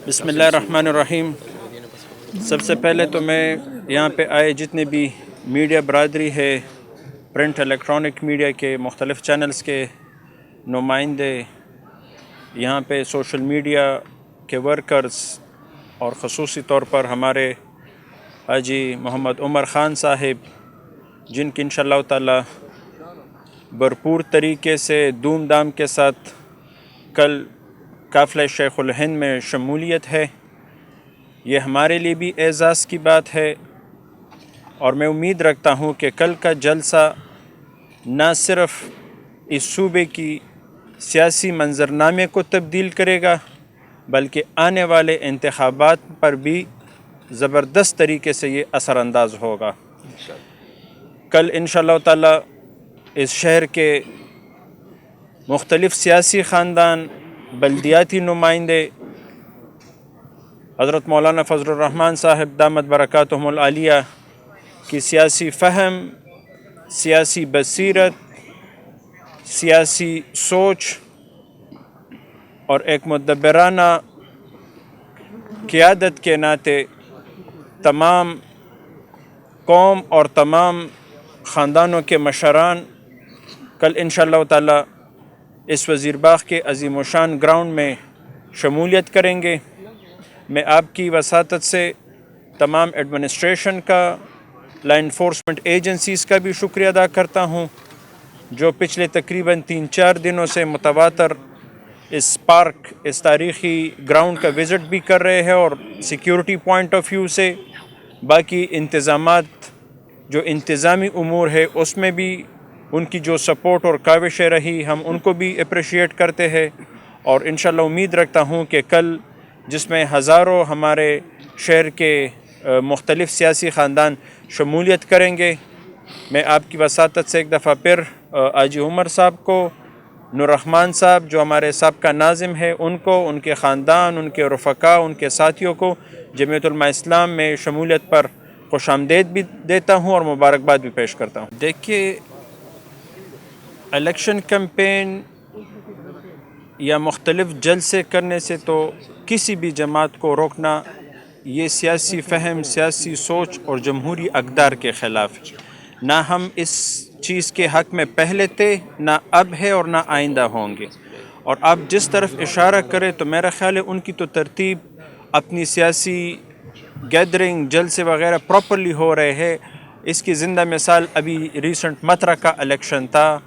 بسم اللہ الرحمن الرحیم۔ سب سے پہلے تو میں یہاں پہ آئے جتنے بھی میڈیا برادری ہے، پرنٹ الیکٹرانک میڈیا کے مختلف چینلز کے نمائندے، یہاں پہ سوشل میڈیا کے ورکرز، اور خصوصی طور پر ہمارے حاجی محمد عمر خان صاحب، جن کی انشاءاللہ تعالی بھرپور طریقے سے دھوم دھام کے ساتھ کل قافلہ شیخ الہند میں شمولیت ہے، یہ ہمارے لیے بھی اعزاز کی بات ہے۔ اور میں امید رکھتا ہوں کہ کل کا جلسہ نہ صرف اس صوبے کی سیاسی منظرنامے کو تبدیل کرے گا بلکہ آنے والے انتخابات پر بھی زبردست طریقے سے یہ اثر انداز ہوگا۔ کل انشاءاللہ تعالی اس شہر کے مختلف سیاسی خاندان، بلدیاتی نمائندے، حضرت مولانا فضل الرحمن صاحب دامت برکاتہم العالیہ کی سیاسی فہم، سیاسی بصیرت، سیاسی سوچ اور ایک مدبرانہ قیادت کے ناطے تمام قوم اور تمام خاندانوں کے مشران کل انشاءاللہ تعالی اس وزیر باغ کے عظیم الشان گراؤنڈ میں شمولیت کریں گے۔ میں آپ کی وساطت سے تمام ایڈمنسٹریشن کا، لا انفورسمنٹ ایجنسیز کا بھی شکریہ ادا کرتا ہوں، جو پچھلے تقریباً 3-4 دنوں سے متواتر اس پارک، اس تاریخی گراؤنڈ کا وزٹ بھی کر رہے ہیں، اور سیکیورٹی پوائنٹ آف ویو سے باقی انتظامات، جو انتظامی امور ہے اس میں بھی ان کی جو سپورٹ اور کاوشیں رہی، ہم ان کو بھی اپریشیٹ کرتے ہیں۔ اور انشاءاللہ امید رکھتا ہوں کہ کل جس میں ہزاروں ہمارے شہر کے مختلف سیاسی خاندان شمولیت کریں گے، میں آپ کی وساطت سے ایک دفعہ پھر حاجی عمر صاحب کو، نور رحمان صاحب جو ہمارے سابقہ ناظم ہیں، ان کو، ان کے خاندان، ان کے رفقاء، ان کے ساتھیوں کو جمعیت علماء اسلام میں شمولیت پر خوش آمدید بھی دیتا ہوں اور مبارکباد بھی پیش کرتا ہوں۔ دیکھیے، الیکشن کیمپین یا مختلف جلسے کرنے سے تو کسی بھی جماعت کو روکنا، یہ سیاسی فہم، سیاسی سوچ اور جمہوری اقدار کے خلاف ہے۔ نہ ہم اس چیز کے حق میں پہلے تھے، نہ اب ہے اور نہ آئندہ ہوں گے۔ اور آپ جس طرف اشارہ کریں تو میرا خیال ہے ان کی تو ترتیب اپنی سیاسی گیدرنگ، جلسے وغیرہ پراپرلی ہو رہے ہیں۔ اس کی زندہ مثال ابھی ریسنٹ مترا کا الیکشن تھا،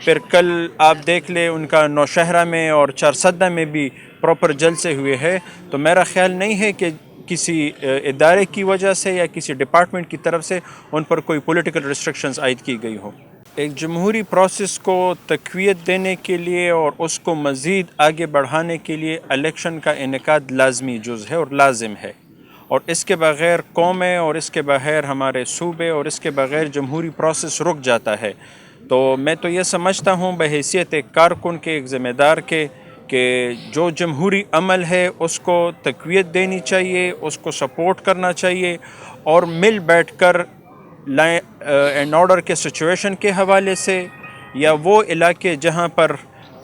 پھر کل آپ دیکھ لیں ان کا نوشہرہ میں اور چارسدہ میں بھی پراپر جلسے ہوئے ہیں۔ تو میرا خیال نہیں ہے کہ کسی ادارے کی وجہ سے یا کسی ڈپارٹمنٹ کی طرف سے ان پر کوئی پولیٹیکل ریسٹرکشنز عائد کی گئی ہو۔ ایک جمہوری پروسیس کو تقویت دینے کے لیے اور اس کو مزید آگے بڑھانے کے لیے الیکشن کا انعقاد لازمی جز ہے اور لازم ہے، اور اس کے بغیر قومیں، اور اس کے بغیر ہمارے صوبے، اور اس کے بغیر جمہوری پروسیس رک جاتا ہے۔ تو میں تو یہ سمجھتا ہوں بحیثیت ایک کارکن کے، ایک ذمہ دار کے، کہ جو جمہوری عمل ہے اس کو تقویت دینی چاہیے، اس کو سپورٹ کرنا چاہیے، اور مل بیٹھ کر لا اینڈ آرڈر کے سچویشن کے حوالے سے، یا وہ علاقے جہاں پر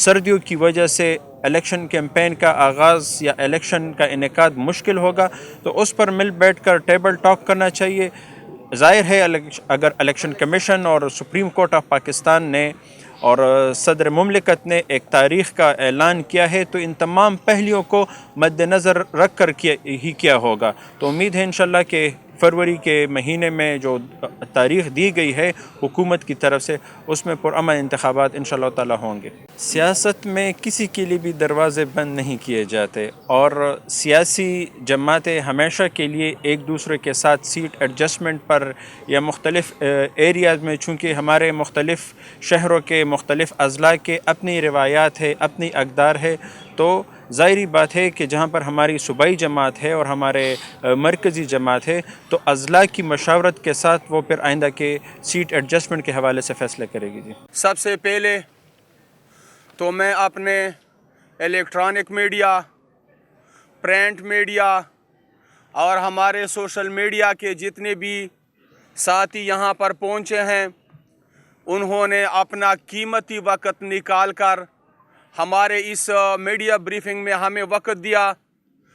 سردیوں کی وجہ سے الیکشن کیمپین کا آغاز یا الیکشن کا انعقاد مشکل ہوگا، تو اس پر مل بیٹھ کر ٹیبل ٹاک کرنا چاہیے۔ ظاہر ہے اگر الیکشن کمیشن اور سپریم کورٹ آف پاکستان نے اور صدر مملکت نے ایک تاریخ کا اعلان کیا ہے تو ان تمام پہلیوں کو مد نظر رکھ کر کیا ہوگا۔ تو امید ہے انشاءاللہ کہ فروری کے مہینے میں جو تاریخ دی گئی ہے حکومت کی طرف سے، اس میں پرامن انتخابات انشاءاللہ تعالی ہوں گے۔ سیاست میں کسی کے لیے بھی دروازے بند نہیں کیے جاتے، اور سیاسی جماعتیں ہمیشہ کے لیے ایک دوسرے کے ساتھ سیٹ ایڈجسٹمنٹ پر یا مختلف ایریاز میں، چونکہ ہمارے مختلف شہروں کے مختلف اضلاع کے اپنی روایات ہے، اپنی اقدار ہے، تو ظاہری بات ہے کہ جہاں پر ہماری صوبائی جماعت ہے اور ہمارے مرکزی جماعت ہے تو اضلاع کی مشاورت کے ساتھ وہ پھر آئندہ کے سیٹ ایڈجسٹمنٹ کے حوالے سے فیصلے کرے گی۔ سب سے پہلے تو میں اپنے الیکٹرانک میڈیا، پرنٹ میڈیا اور ہمارے سوشل میڈیا کے جتنے بھی ساتھی یہاں پر پہنچے ہیں، انہوں نے اپنا قیمتی وقت نکال کر ہمارے اس میڈیا بریفنگ میں ہمیں وقت دیا،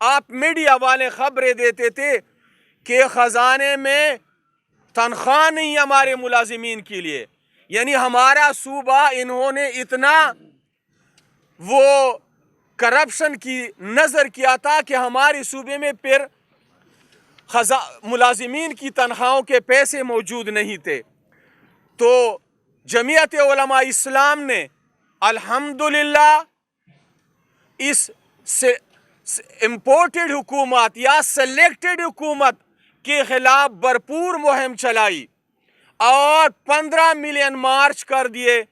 آپ میڈیا والے خبریں دیتے تھے کہ خزانے میں تنخواہ نہیں ہمارے ملازمین کے لیے، یعنی ہمارا صوبہ انہوں نے اتنا وہ کرپشن کی نظر کیا تھا کہ ہمارے صوبے میں پھر ملازمین کی تنخواہوں کے پیسے موجود نہیں تھے۔ تو جمعیت علماء اسلام نے الحمدللہ اس امپورٹڈ حکومت یا سلیکٹڈ حکومت کے خلاف بھرپور مہم چلائی اور 15 ملین مارچ کر دیے،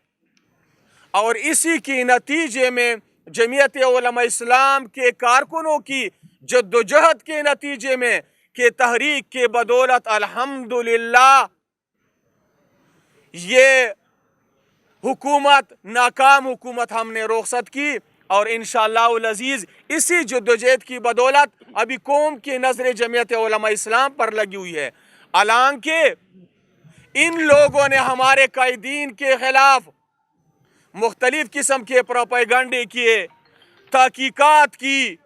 اور اسی کے نتیجے میں جمعیت علماء اسلام کے کارکنوں کی جدوجہد کے نتیجے میں کہ تحریک کے بدولت الحمدللہ یہ حکومت ناکام حکومت ہم نے رخصت کی، اور انشاءاللہ العزیز اسی جدوجہد کی بدولت ابھی قوم کی نظر جمعیت علماء اسلام پر لگی ہوئی ہے۔ حالانکہ ان لوگوں نے ہمارے قائدین کے خلاف مختلف قسم کے پروپیگنڈے کیے، تحقیقات کی،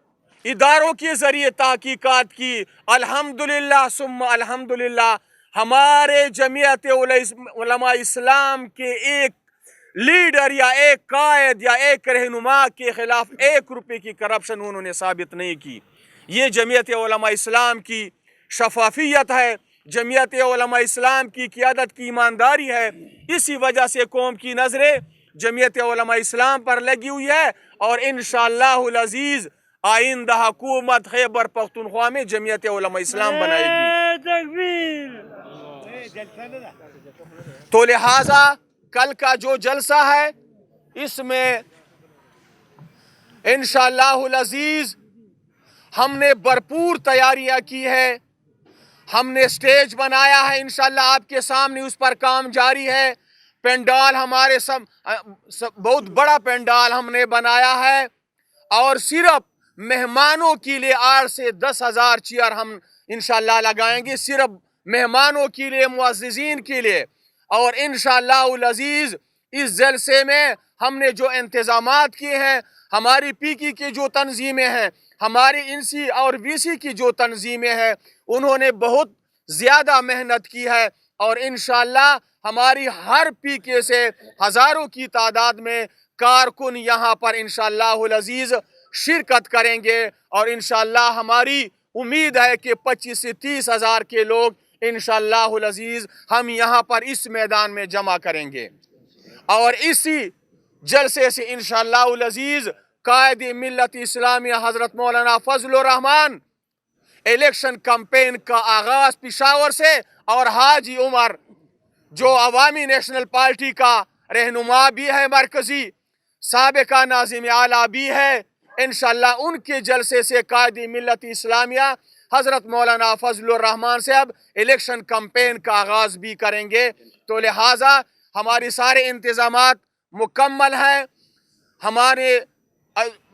اداروں کے ذریعے تحقیقات کی۔ الحمدللہ ثم الحمدللہ ہمارے جمعیت علماء اسلام کے ایک لیڈر یا ایک قائد یا ایک رہنما کے خلاف 1 روپے کی کرپشن انہوں نے ثابت نہیں کی۔ یہ جمعیت علماء اسلام کی شفافیت ہے، جمعیت علماء اسلام کی قیادت کی ایمانداری ہے۔ اسی وجہ سے قوم کی نظریں جمعیت علماء اسلام پر لگی ہوئی ہے، اور انشاءاللہ العزیز آئندہ حکومت خیبر پختونخوا میں جمعیت علماء اسلام بنائے گی۔ تو لہٰذا کل کا جو جلسہ ہے اس میں انشاءاللہ العزیز ہم نے بھرپور تیاریاں کی ہے، ہم نے سٹیج بنایا ہے، انشاءاللہ آپ کے سامنے اس پر کام جاری ہے۔ پینڈال ہمارے بہت بڑا پینڈال ہم نے بنایا ہے، اور صرف مہمانوں کے لیے 8 سے 10,000 چیئر ہم انشاءاللہ لگائیں گے، صرف مہمانوں کے لیے، معززین کے لیے۔ اور انشاءاللہ العزیز اس جلسے میں ہم نے جو انتظامات کیے ہیں، ہماری پی کی جو تنظیمیں ہیں، ہماری انسی اور وی سی کی جو تنظیمیں ہیں، انہوں نے بہت زیادہ محنت کی ہے، اور انشاءاللہ ہماری ہر پی کے سے ہزاروں کی تعداد میں کارکن یہاں پر انشاءاللہ العزیز شرکت کریں گے، اور انشاءاللہ ہماری امید ہے کہ 25 سے 30 ہزار کے لوگ انشاءاللہ العزیز ہم یہاں پر اس میدان میں جمع کریں گے۔ اور اسی جلسے سے انشاءاللہ العزیز قائد ملت اسلامیہ حضرت مولانا فضل الرحمان الیکشن کمپین کا آغاز پشاور سے، اور حاجی عمر جو عوامی نیشنل پارٹی کا رہنما بھی ہے، مرکزی سابقہ ناظم اعلیٰ بھی ہے، انشاءاللہ ان کے جلسے سے قائد ملت اسلامیہ حضرت مولانا فضل الرحمان صاحب الیکشن کمپین کا آغاز بھی کریں گے۔ تو لہٰذا ہماری سارے انتظامات مکمل ہیں، ہمارے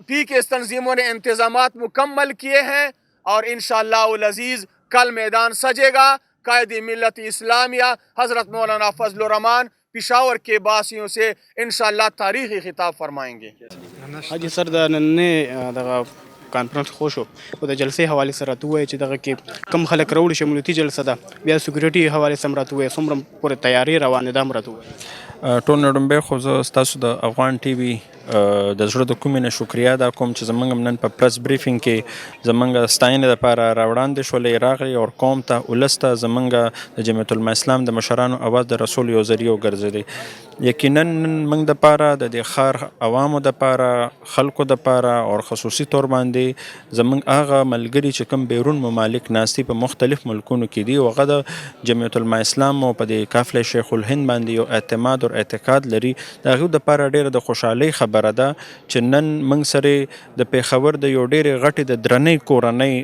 پی کے تنظیموں نے انتظامات مکمل کیے ہیں، اور انشاءاللہ العزیز کل میدان سجے گا۔ قائد ملت اسلامیہ حضرت مولانا فضل الرحمان پشاور کے باسیوں سے انشاءاللہ تاریخی خطاب فرمائیں گے۔ حاجی سر دا نننې دغه کانفرنس خو شو او د جلسې حوالې سره راته ووایي چې دغه کې کم خلک راوړي، شمولیتي جلسه ده، بیا سکیورټي حوالې سم راته ووایي څومره پورې تیاري روانې ده هم راته ووایي. ټول نه ډومبی خو زه ستاسو د افغان ټي وي د زړه د کومې نه شکریا ادا کوم چې زمونږ نن په پریس بریفینګ کې زمونږ ستاینې دپاره راوړاندې شولې راغلې، او قوم ته ولس ته زمونږ د جمعیت علماء اسلام د مشرانو اواز د رسول یو ذریعه وګرځېدی. یقینا نن موږ دپاره د دې ښار عوامو دپاره، خلکو دپاره، او خصوصي طور باندې زمونږ هغه ملګري چې کوم بیرون ممالک ناستي په مختلف ملکونو کې دي، او هغه د جمعیت علماء اسلام او په دې قافله شیخ الهند باندې یو اعتماد او اعتقاد لري، د هغوی دپاره ډېره د خوشحالۍ خبره ده چې نن موږ سره د پېښور د یو ډېرې غټې د درنۍ کورنۍ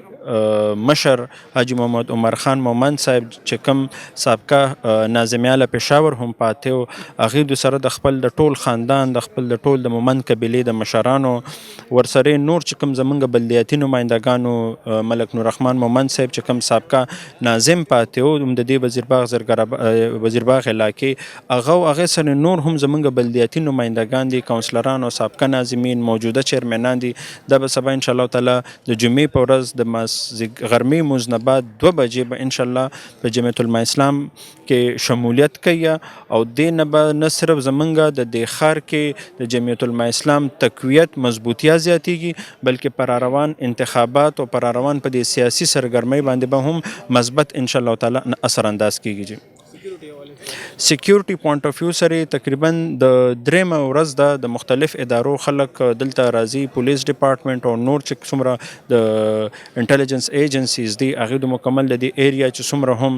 مشر حاجی محمد عمر خان مومند صاحب چې کوم سابقه ناظمیاله پېښور هم پاتې و، هغې د سره د خپل د ټول خاندان د خپل د ټول د مومند قبیلې د مشرانو ورسره نور چې کوم زمونږ بلدیاتي نمایندګانو ملک نوررحمان مومند صاحب چې کوم سابقه ناظم پاتې و د دې وزیرباغ علاقې، هغې سره نور هم زمونږ بلدیاتي نمایندګان دي، کونسلران او سابقه ناظمین، موجوده چیرمنان دي. دا به سبا انشاءالله تعالی د جمعې په ورځ د غرمې مونځ نه بعد 2 بجې به انشاءالله په جمعیت علماء اسلام کې شمولیت کوي او دې نه به نه صرف زمونږ د دې ښار کې د جمعیت علماء اسلام تقویت مضبوطیا زیاتیږي، بلکې پر روان انتخابات او پر روان په دې سیاسي سرګرمۍ باندې به هم مثبت انشاءالله تعالی اثر انداز کیږي. سیکیورټي پوینټ اف ویو سره تقریبا د درېمه ورځ ده د مختلف ادارو خلک دلته راځي، پولیس ډپارټمنټ او نور چې څومره د انټیلیجنس ایجنسیز دي هغې د مکمل د دې ایریا چې څومره هم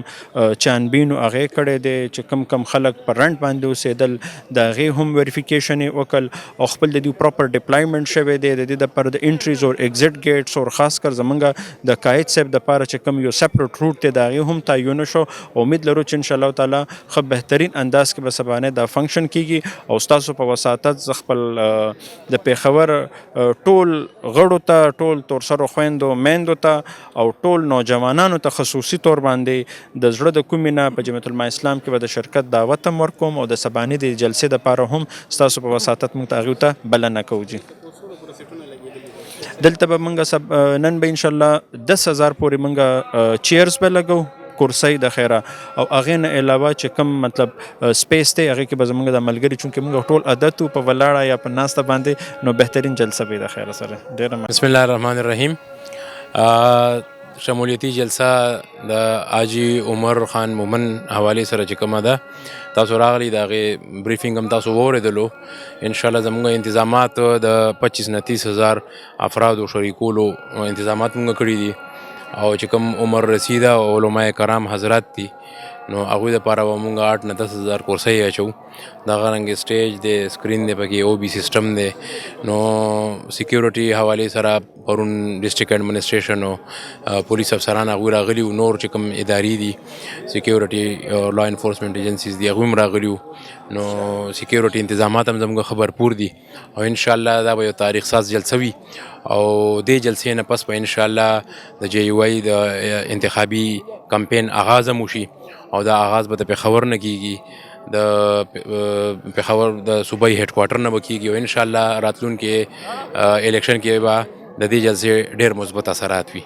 چانبین هغې کړی دی، چې کم خلک په رنټ باندې اوسېدل د هغې هم ویریفیکیشن یې وکړ او خپل د دې پراپر ډپلایمنټ شوی دی د دې دپاره د انټریز او ایګزټ ګیټس او خاص کر زمونږ د قائد صاحب دپاره چې کوم یو سپریټ روټ دی د هغې هم تعین شو. امید لرو چې انشاءالله تعالی ښه بهترین انداز کې به سبانه دا فنکشن کیږي او ستاسو په وساطت زه خپل د پېښور ټول غړو ته، ټول تورسرو خویندو میندو ته او ټول نوجوانانو ته خصوصي طور باندې د زړه د کومې نه په جمعیت علماء اسلام کې به د شرکت دعوت هم ورکوم او د سبانې د جلسې دپاره هم ستاسو په وساطت موږ ته هغوی ته بلنه کوو. جی دلته به موږ نن به انشاءالله 10,000 پورې موږ چیرز به لګو، کرسۍ د خیره، او هغې نه علاوه چې کوم مطلب سپیس دی هغې کې به زموږ د ملګري چونکې موږ ټول عادت وو په ولاړه یا په ناسته باندې، نو بهترین جلسه به د خیره سره. ډېره بسم الله الرحمن الرحیم. شمولیتي جلسه د حاجي عمر خان مومند حوالې سره چې کومه ده تاسو راغلي د هغې بریفینګ هم تاسو واورېدلو. انشاءالله زموږ انتظامات د 25 نه 30,000 افرادو شریکولو انتظامات موږ کړي دي او چې کوم عمر رسیده او علماء کرام حضرات دي نو هغوی دپاره به مونږ 8 نه 10,000 کرسۍ اچوو. دغه رنګې سټیج دی، سکرین دی، پکې او بي سسټم دی. نو سیکیورټي حوالې سره پرون ډسټرک ایډمنسټریشن او پولیس افسران هغوی راغلي وو، نور چې کوم ادارې دي سیکیورټي لا انفورسمنټ ایجنسیز دي هغوی هم راغلي وو. نو سیکیورټي انتظامات هم زموږ ښه بھرپور دي او انشاءالله دا به یو تاریخ ساز جلسه وي او دې جلسې نه پس به انشاءالله د جے یو آی د انتخابي کمپین آغاز هم وشي او دا آغاز به د پېښور نه کیږي، د پېښور د صوبایي هیډ کوارټر نه به کیږي او انشاءالله راتلونکي الیکشن کې به د دې جلسې ډېر مثبت اثرات وي.